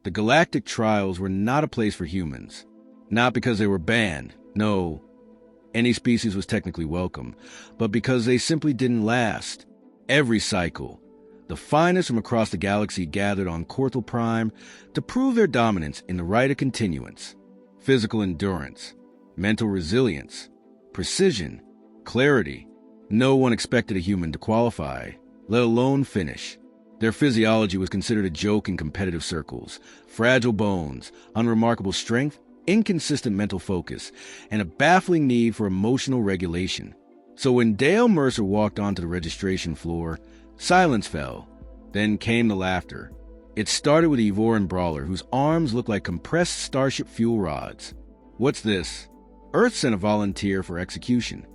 The galactic trials were not a place for humans. Not because they were banned. No, any species was technically welcome, but because they simply didn't last. Every cycle, the finest from across the galaxy gathered on Corthal Prime to prove their dominance in the rite of continuance. Physical endurance, mental resilience, precision, clarity. No one expected a human to qualify, let alone finish. Their physiology was considered a joke in competitive circles. Fragile bones, unremarkable strength, inconsistent mental focus, and a baffling need for emotional regulation. So when Dale Mercer walked onto the registration floor, silence fell. Then came the laughter. It started with Evoran Brawler, whose arms looked like compressed starship fuel rods. What's this? Earth sent a volunteer for execution.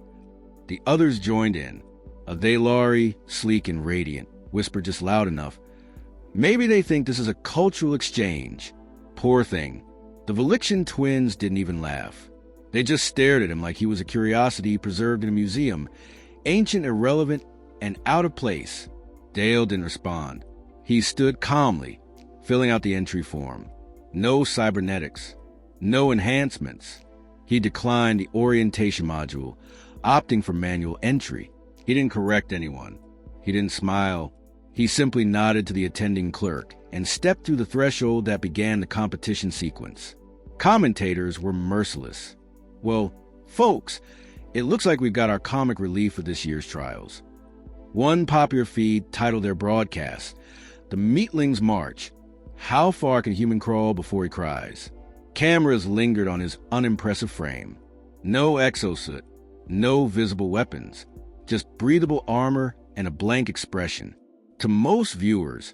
The others joined in. A Thalari, sleek and radiant, whispered just loud enough. Maybe they think this is a cultural exchange. Poor thing. The Velixian twins didn't even laugh. They just stared at him like he was a curiosity preserved in a museum, ancient, irrelevant, and out of place. Dale didn't respond. He stood calmly, filling out the entry form. No cybernetics. No enhancements. He declined the orientation module, opting for manual entry. He didn't correct anyone. He didn't smile. He simply nodded to the attending clerk and stepped through the threshold that began the competition sequence. Commentators were merciless. Well, folks, it looks like we've got our comic relief for this year's trials. One popular feed titled their broadcast, "The Meatling's March. How far can human crawl before he cries?" Cameras lingered on his unimpressive frame. No exosuit, no visible weapons, just breathable armor and a blank expression. To most viewers,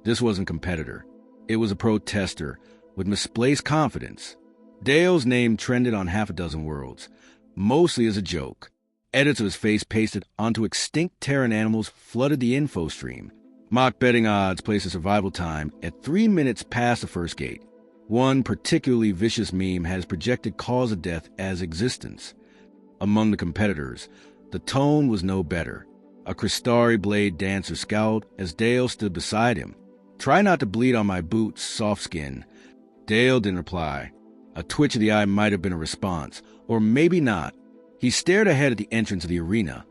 this wasn't a competitor. It was a protester with misplaced confidence. Dale's name trended on half a dozen worlds, mostly as a joke. Edits of his face pasted onto extinct Terran animals flooded the info stream. Mock betting odds placed the survival time at 3 minutes past the first gate. One particularly vicious meme had his projected cause of death as existence. Among the competitors, the tone was no better. A Crystari blade dancer scowled as Dale stood beside him. "Try not to bleed on my boots, soft skin." Dale didn't reply. A twitch of the eye might have been a response, or maybe not. He stared ahead at the entrance of the arena,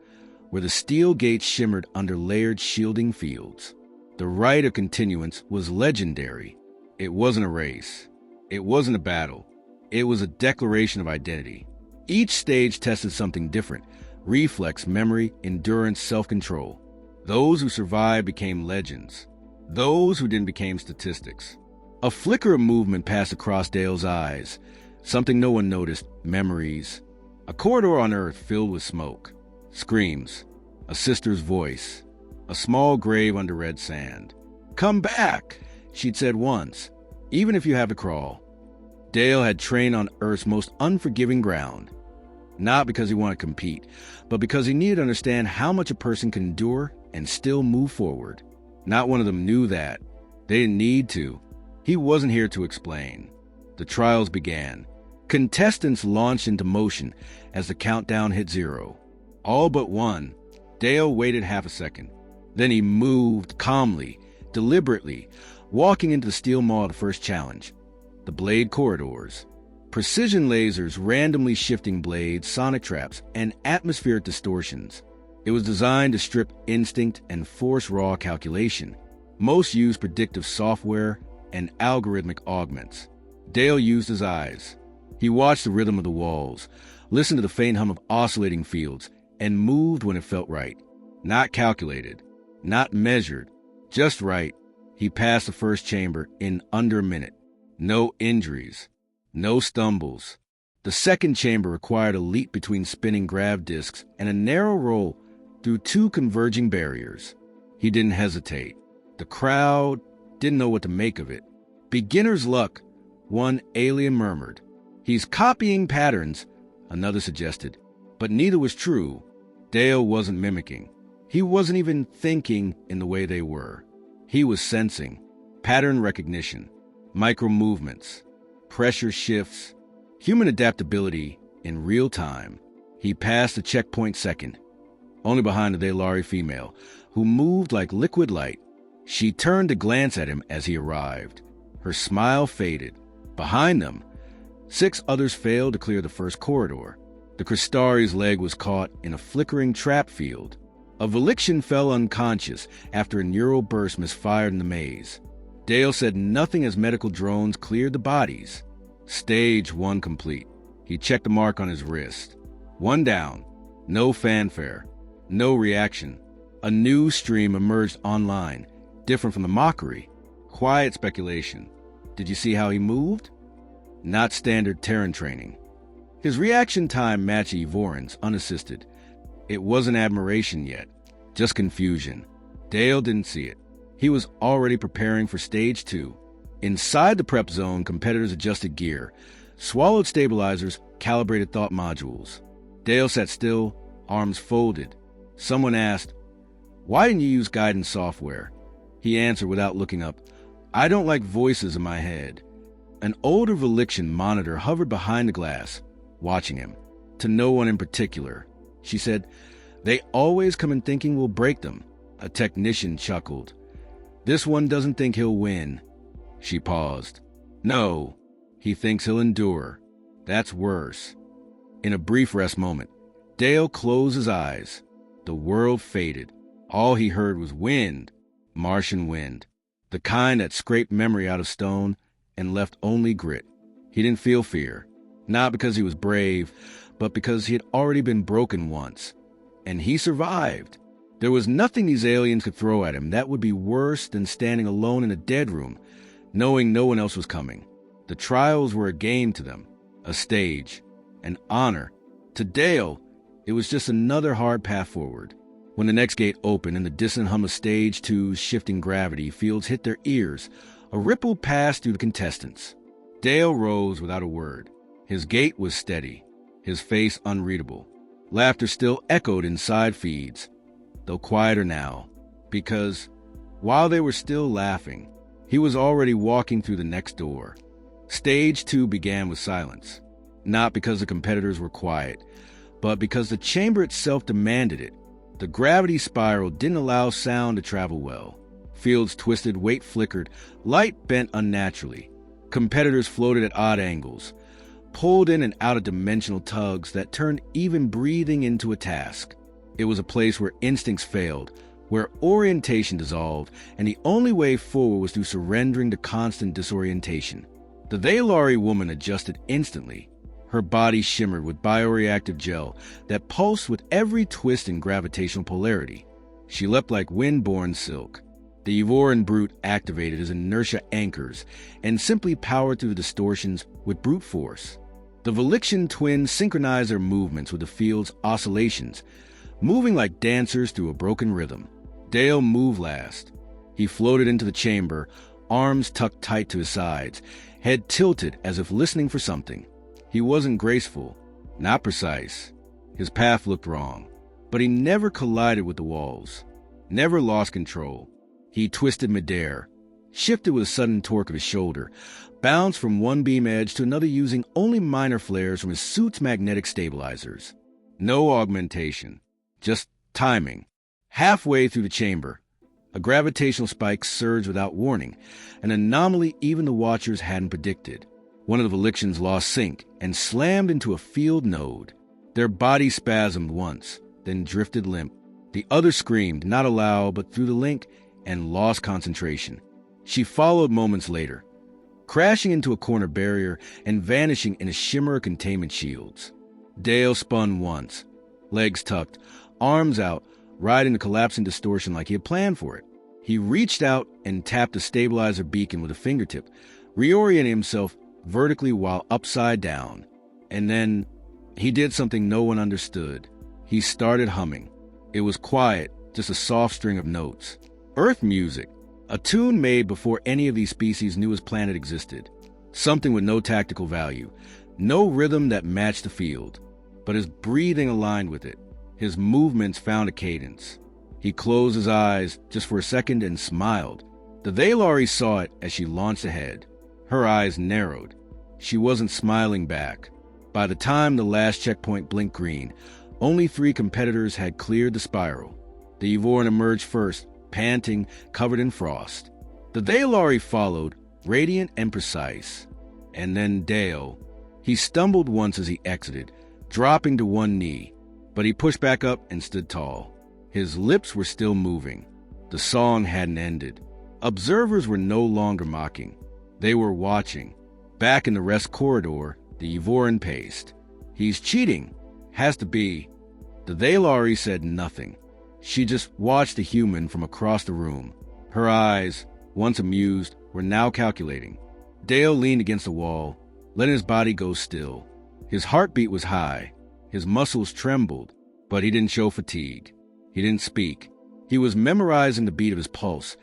where the steel gates shimmered under layered shielding fields. The rite of continuance was legendary. It wasn't a race. It wasn't a battle. It was a declaration of identity. Each stage tested something different: reflex, memory, endurance, self-control. Those who survived became legends. Those who didn't became statistics. A flicker of movement passed across Dale's eyes. Something no one noticed: memories. A corridor on Earth filled with smoke. Screams. A sister's voice. A small grave under red sand. "Come back," she'd said once, "even if you have to crawl." Dale had trained on Earth's most unforgiving ground. Not because he wanted to compete, but because he needed to understand how much a person can endure and still move forward. Not one of them knew that. They didn't need to. He wasn't here to explain. The trials began. Contestants launched into motion as the countdown hit 0. All but one. Dale waited half a second. Then he moved calmly, deliberately, walking into the steel maw of the first challenge. The blade corridors. Precision lasers, randomly shifting blades, sonic traps, and atmospheric distortions. It was designed to strip instinct and force raw calculation. Most used predictive software and algorithmic augments. Dale used his eyes. He watched the rhythm of the walls, listened to the faint hum of oscillating fields, and moved when it felt right. Not calculated, not measured, just right. He passed the first chamber in under a minute. No injuries, no stumbles. The second chamber required a leap between spinning grav discs and a narrow roll through 2 converging barriers. He didn't hesitate. The crowd didn't know what to make of it. "Beginner's luck," one alien murmured. "He's copying patterns," another suggested. But neither was true. Dale wasn't mimicking. He wasn't even thinking in the way they were. He was sensing. Pattern recognition. Micro movements. Pressure shifts. Human adaptability in real time. He passed the checkpoint second, only behind the Thalari female, who moved like liquid light. She turned to glance at him as he arrived. Her smile faded. Behind them, 6 others failed to clear the first corridor. The Crystari's leg was caught in a flickering trap field. A Velixian fell unconscious after a neural burst misfired in the maze. Dale said nothing as medical drones cleared the bodies. Stage 1 complete. He checked the mark on his wrist. 1 down. No fanfare. No reaction. A new stream emerged online, different from the mockery. Quiet speculation. Did you see how he moved? Not standard Terran training. His reaction time matched Evoran's, unassisted. It wasn't admiration yet, just confusion. Dale didn't see it. He was already preparing for Stage 2. Inside the prep zone, competitors adjusted gear, swallowed stabilizers, calibrated thought modules. Dale sat still, arms folded. Someone asked, "Why didn't you use guidance software?" He answered without looking up, "I don't like voices in my head." An older Velixian monitor hovered behind the glass, watching him. To no one in particular. She said, "They always come in thinking we'll break them." A technician chuckled. "This one doesn't think he'll win." She paused. "No, he thinks he'll endure. That's worse." In a brief rest moment, Dale closed his eyes. The world faded. All he heard was wind, Martian wind, the kind that scraped memory out of stone and left only grit. He didn't feel fear, not because he was brave, but because he had already been broken once. And he survived. There was nothing these aliens could throw at him that would be worse than standing alone in a dead room, knowing no one else was coming. The trials were a game to them, a stage, an honor. To Dale, it was just another hard path forward. When the next gate opened and the distant hum of Stage 2's shifting gravity fields hit their ears, a ripple passed through the contestants. Dale rose without a word. His gait was steady, his face unreadable. Laughter still echoed in side feeds, though quieter now, because, while they were still laughing, he was already walking through the next door. Stage 2 began with silence, not because the competitors were quiet, but because the chamber itself demanded it. The gravity spiral didn't allow sound to travel well. Fields twisted, weight flickered, light bent unnaturally. Competitors floated at odd angles, pulled in and out of dimensional tugs that turned even breathing into a task. It was a place where instincts failed, where orientation dissolved, and the only way forward was through surrendering to constant disorientation. The Valari woman adjusted instantly. Her body shimmered with bioreactive gel that pulsed with every twist in gravitational polarity. She leapt like wind-borne silk. The Evoran brute activated his inertia anchors and simply powered through the distortions with brute force. The Velixian twins synchronized their movements with the field's oscillations, moving like dancers through a broken rhythm. Dale moved last. He floated into the chamber, arms tucked tight to his sides, head tilted as if listening for something. He wasn't graceful, not precise. His path looked wrong, but he never collided with the walls, never lost control. He twisted midair, shifted with a sudden torque of his shoulder, bounced from one beam edge to another using only minor flares from his suit's magnetic stabilizers. No augmentation, just timing. Halfway through the chamber, a gravitational spike surged without warning, an anomaly even the Watchers hadn't predicted. One of the Velixians lost sync and slammed into a field node. Their body spasmed once, then drifted limp. The other screamed, not aloud, but through the link, and lost concentration. She followed moments later, crashing into a corner barrier and vanishing in a shimmer of containment shields. Dale spun once, legs tucked, arms out, riding the collapsing distortion like he had planned for it. He reached out and tapped the stabilizer beacon with a fingertip, reorienting himself vertically while upside down. And then he did something no one understood. He started humming. It was quiet, just a soft string of notes. Earth music, a tune made before any of these species knew his planet existed. Something with no tactical value, no rhythm that matched the field. But his breathing aligned with it. His movements found a cadence. He closed his eyes just for a second and smiled. The Valari saw it as she launched ahead. Her eyes narrowed. She wasn't smiling back. By the time the last checkpoint blinked green, only 3 competitors had cleared the spiral. The Evoran emerged first, panting, covered in frost. The Valari followed, radiant and precise. And then Dale. He stumbled once as he exited, dropping to one knee, but he pushed back up and stood tall. His lips were still moving. The song hadn't ended. Observers were no longer mocking. They were watching. Back in the rest corridor, the Yvoran paced. "He's cheating. Has to be." The Thalari said nothing. She just watched the human from across the room. Her eyes, once amused, were now calculating. Dale leaned against the wall, letting his body go still. His heartbeat was high. His muscles trembled, but he didn't show fatigue. He didn't speak. He was memorizing the beat of his pulse,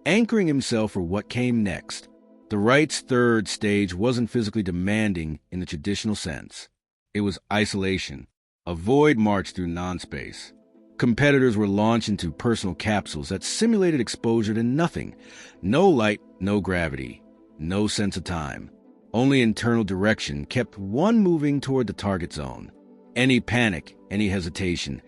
anchoring himself for what came next. The right's third stage wasn't physically demanding in the traditional sense. It was isolation. A void marched through non-space. Competitors were launched into personal capsules that simulated exposure to nothing. No light, no gravity, no sense of time. Only internal direction kept one moving toward the target zone. Any panic, any hesitation,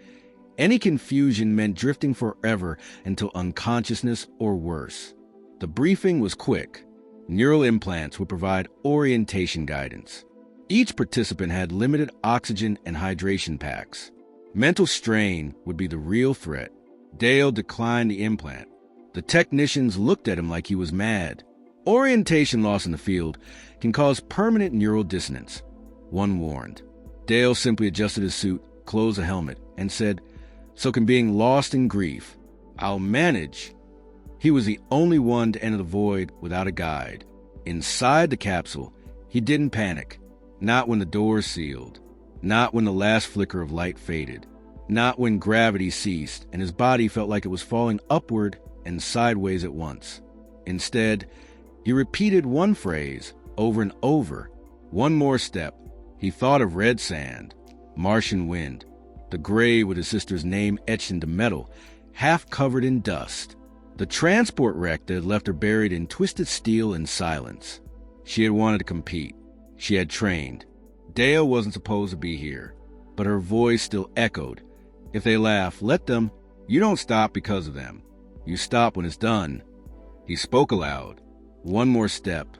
any confusion meant drifting forever into unconsciousness or worse. The briefing was quick. Neural implants would provide orientation guidance. Each participant had limited oxygen and hydration packs. Mental strain would be the real threat. Dale declined the implant. The technicians looked at him like he was mad. Orientation loss in the field can cause permanent neural dissonance, one warned. Dale simply adjusted his suit, closed the helmet, and said, "So can being lost in grief. I'll manage." He was the only one to enter the void without a guide. Inside the capsule, he didn't panic. Not when the doors sealed. Not when the last flicker of light faded. Not when gravity ceased and his body felt like it was falling upward and sideways at once. Instead, he repeated one phrase over and over. One more step. He thought of red sand, Martian wind, the grave with his sister's name etched into metal, half covered in dust. The transport wreck that had left her buried in twisted steel and silence. She had wanted to compete. She had trained. Dale wasn't supposed to be here, but her voice still echoed. If they laugh, let them. You don't stop because of them. You stop when it's done. He spoke aloud. One more step.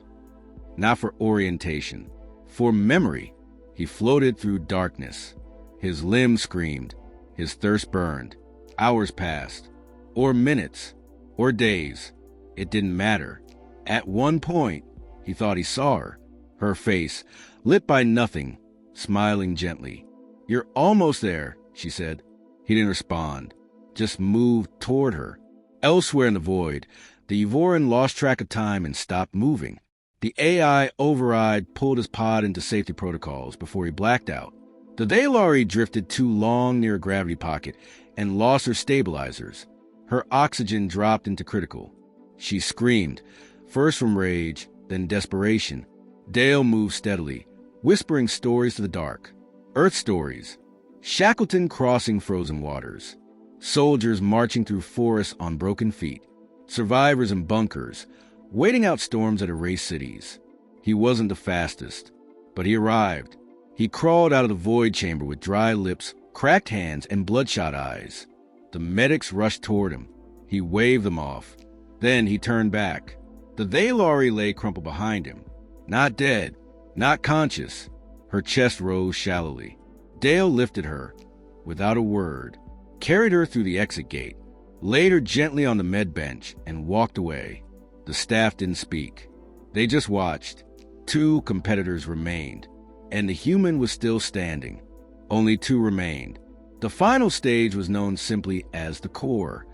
Not for orientation. For memory. He floated through darkness. His limbs screamed. His thirst burned. Hours passed. Or minutes. Or days. It didn't matter. At one point, he thought he saw her. Her face, lit by nothing, smiling gently. "You're almost there," she said. He didn't respond, just moved toward her. Elsewhere in the void, the Yvoran lost track of time and stopped moving. The AI override pulled his pod into safety protocols before he blacked out. The Thalari drifted too long near a gravity pocket and lost her stabilizers. Her oxygen dropped into critical. She screamed, first from rage, then desperation. Dale moved steadily, whispering stories to the dark. Earth stories. Shackleton crossing frozen waters. Soldiers marching through forests on broken feet. Survivors in bunkers, waiting out storms that erase cities. He wasn't the fastest, but he arrived. He crawled out of the void chamber with dry lips, cracked hands, and bloodshot eyes. The medics rushed toward him. He waved them off. Then he turned back. The Thalari lay crumpled behind him. Not dead, not conscious. Her chest rose shallowly. Dale lifted her, without a word, carried her through the exit gate, laid her gently on the med bench, and walked away. The staff didn't speak. They just watched. 2 competitors remained, and the human was still standing. Only 2 remained. The final stage was known simply as the core.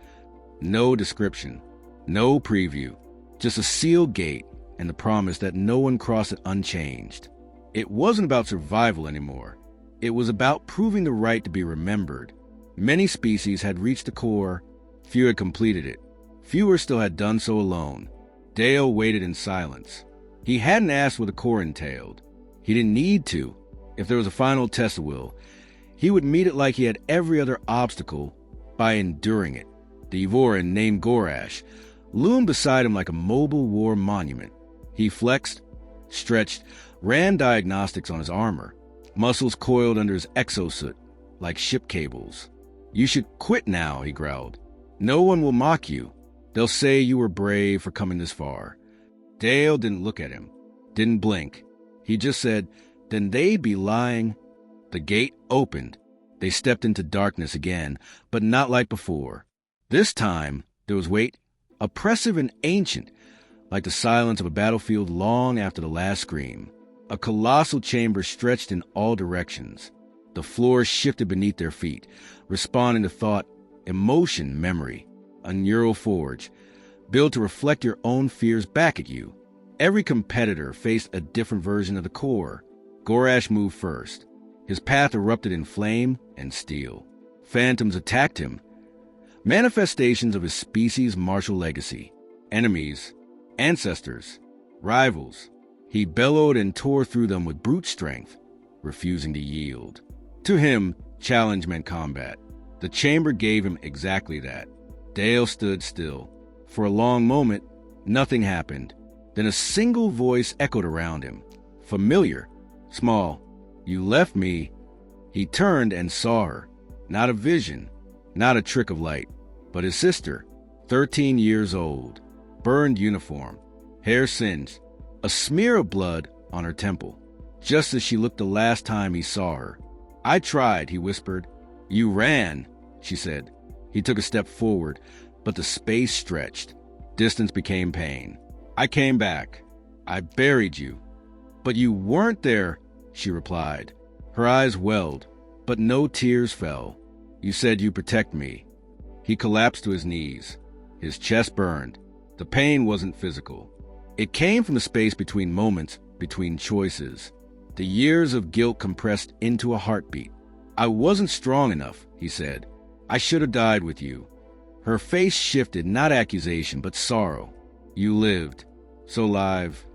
No description, no preview, just a sealed gate and the promise that no one crossed it unchanged. It wasn't about survival anymore. It was about proving the right to be remembered. Many species had reached the core. Few had completed it. Fewer still had done so alone. Dale waited in silence. He hadn't asked what the core entailed. He didn't need to. If there was a final test of will, he would meet it like he had every other obstacle, by enduring it. The Yvoran named Gorash loomed beside him like a mobile war monument. He flexed, stretched, ran diagnostics on his armor. Muscles coiled under his exosuit like ship cables. "You should quit now," he growled. "No one will mock you. They'll say you were brave for coming this far." Dale didn't look at him, didn't blink. He just said, "Then they'd be lying." The gate opened. They stepped into darkness again, but not like before. This time, there was weight, oppressive and ancient, like the silence of a battlefield long after the last scream. A colossal chamber stretched in all directions. The floor shifted beneath their feet, responding to thought, emotion, memory. A neural forge, built to reflect your own fears back at you. Every competitor faced a different version of the core. Gorash moved first. His path erupted in flame and steel. Phantoms attacked him, manifestations of his species' martial legacy. Enemies, ancestors, rivals. He bellowed and tore through them with brute strength, refusing to yield. To him, challenge meant combat. The chamber gave him exactly that. Dale stood still. For a long moment, nothing happened. Then a single voice echoed around him. Familiar, small. "You left me." He turned and saw her. Not a vision, not a trick of light, but his sister, 13 years old, burned uniform, hair singed, a smear of blood on her temple, just as she looked the last time he saw her. "I tried," he whispered. "You ran," she said. He took a step forward, but the space stretched. Distance became pain. "I came back. I buried you." "But you weren't there," she replied. Her eyes welled, but no tears fell. "You said you'd protect me." He collapsed to his knees. His chest burned. The pain wasn't physical. It came from the space between moments, between choices. The years of guilt compressed into a heartbeat. "I wasn't strong enough," he said. "I should have died with you." Her face shifted, not accusation, but sorrow. "You lived. So live."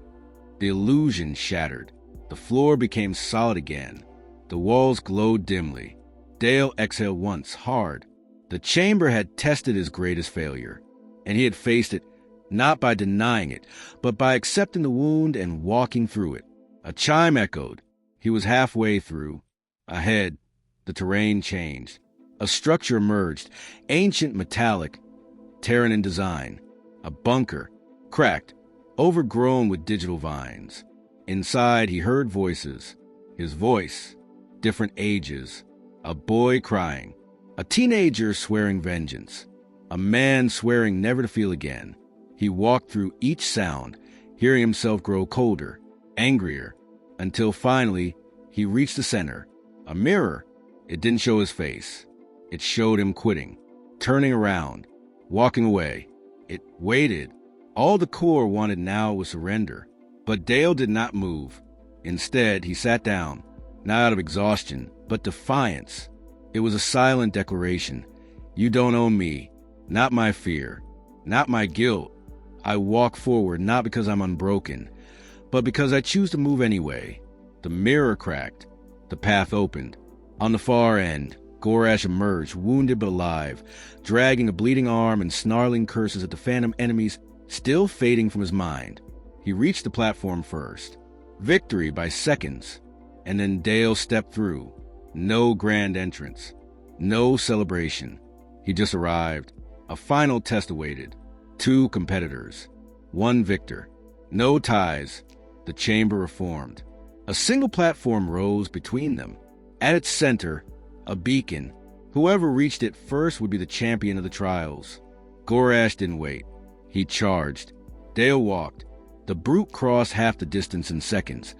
The illusion shattered. The floor became solid again. The walls glowed dimly. Dale exhaled once, hard. The chamber had tested his greatest failure, and he had faced it not by denying it, but by accepting the wound and walking through it. A chime echoed. He was halfway through. Ahead, the terrain changed. A structure emerged, ancient metallic, Terran in design. A bunker, cracked, overgrown with digital vines. Inside, he heard voices. His voice, different ages. A boy crying. A teenager swearing vengeance. A man swearing never to feel again. He walked through each sound, hearing himself grow colder, angrier, until finally he reached the center. A mirror. It didn't show his face. It showed him quitting, turning around, walking away. It waited. All the core wanted now was surrender. But Dale did not move. Instead, he sat down, not out of exhaustion, but defiance. It was a silent declaration. "You don't own me, not my fear, not my guilt. I walk forward not because I'm unbroken, but because I choose to move anyway." The mirror cracked. The path opened. On the far end, Gorash emerged, wounded but alive, dragging a bleeding arm and snarling curses at the phantom enemies still fading from his mind. He reached the platform first. Victory by seconds. And then Dale stepped through. No grand entrance. No celebration. He just arrived. A final test awaited. 2 competitors. 1 victor. No ties. The chamber reformed. A single platform rose between them. At its center, a beacon. Whoever reached it first would be the champion of the trials. Gorash didn't wait. He charged. Dale walked. The brute crossed half the distance in seconds,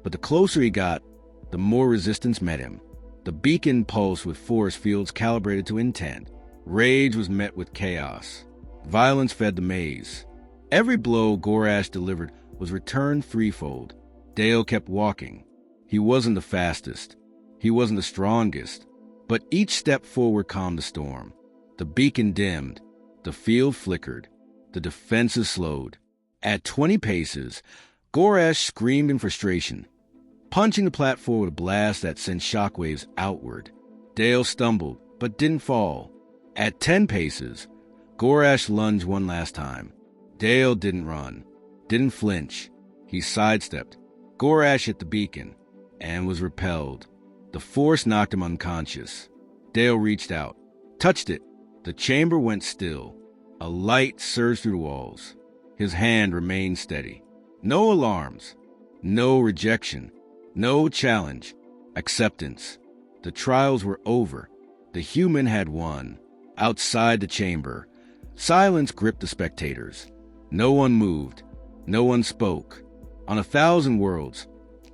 but the closer he got, the more resistance met him. The beacon pulsed with force fields calibrated to intent. Rage was met with chaos. Violence fed the maze. Every blow Gorash delivered was returned threefold. Dale kept walking. He wasn't the fastest. He wasn't the strongest. But each step forward calmed the storm. The beacon dimmed. The field flickered. The defenses slowed. At 20 paces, Gorash screamed in frustration, punching the platform with a blast that sent shockwaves outward. Dale stumbled, but didn't fall. At 10 paces, Gorash lunged one last time. Dale didn't run, didn't flinch. He sidestepped. Gorash hit the beacon and was repelled. The force knocked him unconscious. Dale reached out, touched it. The chamber went still. A light surged through the walls. His hand remained steady. No alarms, no rejection, no challenge, acceptance. The trials were over. The human had won. Outside the chamber, silence gripped the spectators. No one moved. No one spoke. On 1,000 worlds,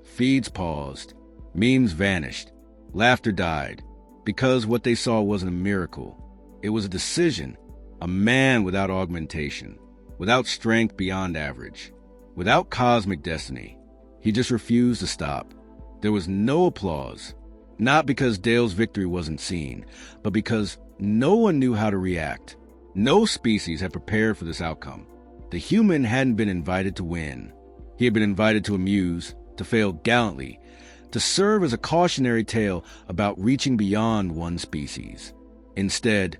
feeds paused. Memes vanished. Laughter died. Because what they saw wasn't a miracle. It was a decision. A man without augmentation. Without strength beyond average. Without cosmic destiny. He just refused to stop. There was no applause. Not because Dale's victory wasn't seen, but because no one knew how to react. No species had prepared for this outcome. The human hadn't been invited to win. He had been invited to amuse, to fail gallantly, to serve as a cautionary tale about reaching beyond one species. Instead,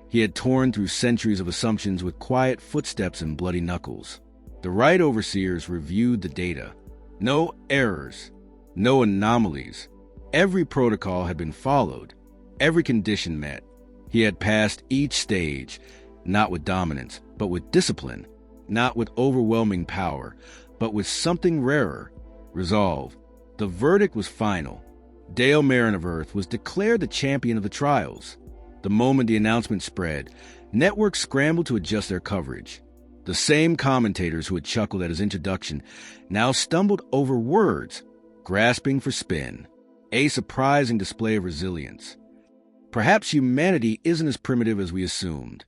he had torn through centuries of assumptions with quiet footsteps and bloody knuckles. The right overseers reviewed the data. No errors, no anomalies. Every protocol had been followed, every condition met. He had passed each stage, not with dominance, but with discipline, not with overwhelming power, but with something rarer, resolve. The verdict was final. Dale Marin of Earth was declared the champion of the trials. The moment the announcement spread, networks scrambled to adjust their coverage. The same commentators who had chuckled at his introduction now stumbled over words, grasping for spin. A surprising display of resilience. Perhaps humanity isn't as primitive as we assumed.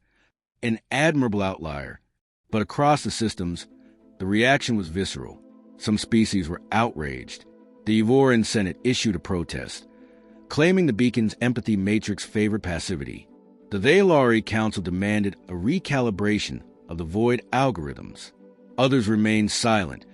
An admirable outlier. But across the systems, the reaction was visceral. Some species were outraged. The Evoran Senate issued a protest, claiming the beacon's empathy matrix favored passivity. The Valari Council demanded a recalibration of the Void algorithms. Others remained silent,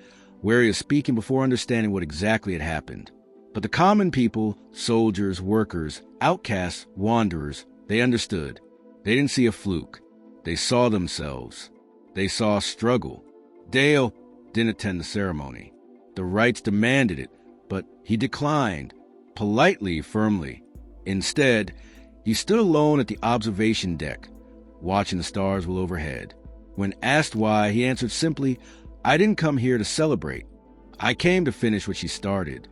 wary of speaking before understanding what exactly had happened. But the common people, soldiers, workers, outcasts, wanderers, they understood. They didn't see a fluke. They saw themselves. They saw struggle. Dale didn't attend the ceremony. The rites demanded it, but he declined, politely, firmly. Instead, he stood alone at the observation deck, watching the stars well overhead. When asked why, he answered simply, "I didn't come here to celebrate. I came to finish what she started."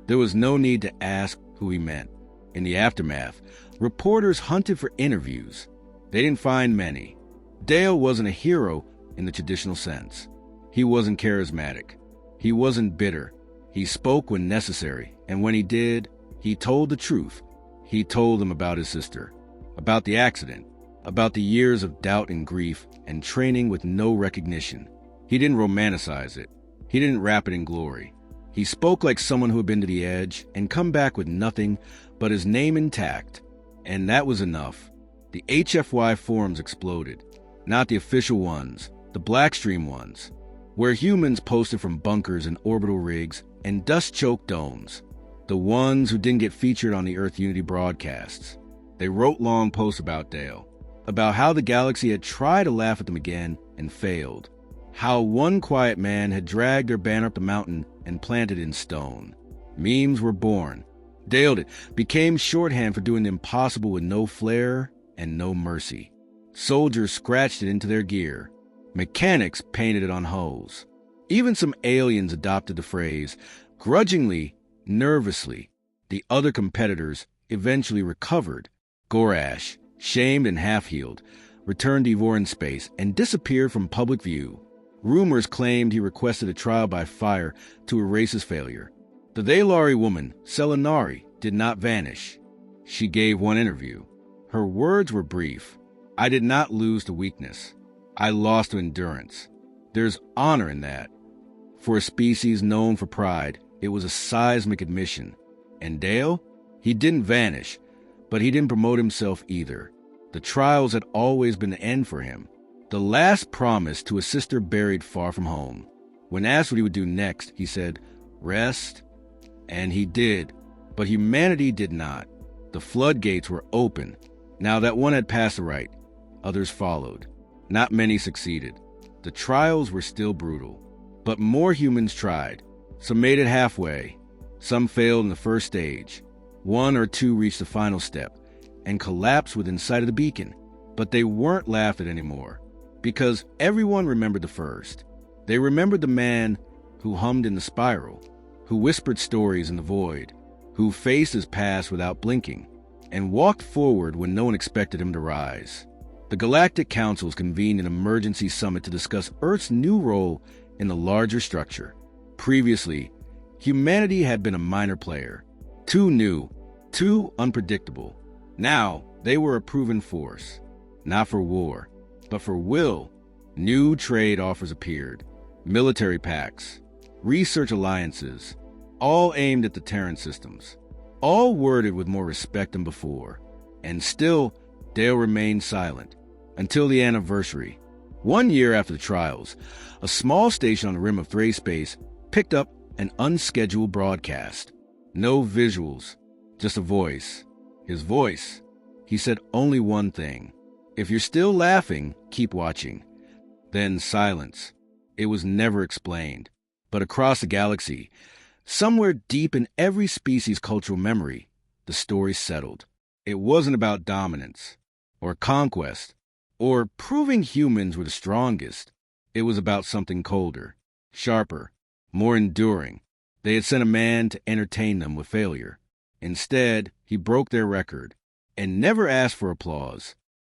There was no need to ask who he meant. In the aftermath, reporters hunted for interviews. They didn't find many. Dale wasn't a hero in the traditional sense. He wasn't charismatic. He wasn't bitter. He spoke when necessary, and when he did, he told the truth. He told them about his sister, about the accident, about the years of doubt and grief and training with no recognition. He didn't romanticize it. He didn't wrap it in glory. He spoke like someone who had been to the edge and come back with nothing but his name intact. And that was enough. The HFY forums exploded. Not the official ones, the Blackstream ones, where humans posted from bunkers and orbital rigs and dust-choked domes. The ones who didn't get featured on the Earth Unity broadcasts. They wrote long posts about Dale, about how the galaxy had tried to laugh at them again and failed. How one quiet man had dragged their banner up the mountain and planted in stone. Memes were born. Dale it became shorthand for doing the impossible with no flair and no mercy. Soldiers scratched it into their gear. Mechanics painted it on hulls. Even some aliens adopted the phrase, grudgingly, nervously. The other competitors eventually recovered. Gorash, shamed and half-healed, returned to Evoran space and disappeared from public view. Rumors claimed he requested a trial by fire to erase his failure. The Valari woman, Selenari, did not vanish. She gave one interview. Her words were brief. "I did not lose to weakness. I lost to endurance." There's honor in that. For a species known for pride, it was a seismic admission. And Dale? He didn't vanish, but he didn't promote himself either. The trials had always been the end for him. The last promise to a sister buried far from home. When asked what he would do next, he said, "Rest." And he did. But humanity did not. The floodgates were open. Now that one had passed the rite, others followed. Not many succeeded. The trials were still brutal. But more humans tried. Some made it halfway. Some failed in the first stage. One or two reached the final step and collapsed within sight of the beacon. But they weren't laughed at anymore, because everyone remembered the first. They remembered the man who hummed in the spiral, who whispered stories in the void, who faced his past without blinking, and walked forward when no one expected him to rise. The Galactic Councils convened an emergency summit to discuss Earth's new role in the larger structure. Previously, humanity had been a minor player, too new, too unpredictable. Now, they were a proven force, not for war, but for will. New trade offers appeared, military pacts, research alliances, all aimed at the Terran systems, all worded with more respect than before. And still, Dale remained silent, until the anniversary. 1 year after the trials, a small station on the rim of Thray space picked up an unscheduled broadcast. No visuals, just a voice. His voice. He said only one thing. If you're still laughing, keep watching. Then silence. It was never explained. But across the galaxy, somewhere deep in every species' cultural memory, the story settled. It wasn't about dominance, or conquest, or proving humans were the strongest. It was about something colder, sharper, more enduring. They had sent a man to entertain them with failure. Instead, he broke their record, and never asked for applause,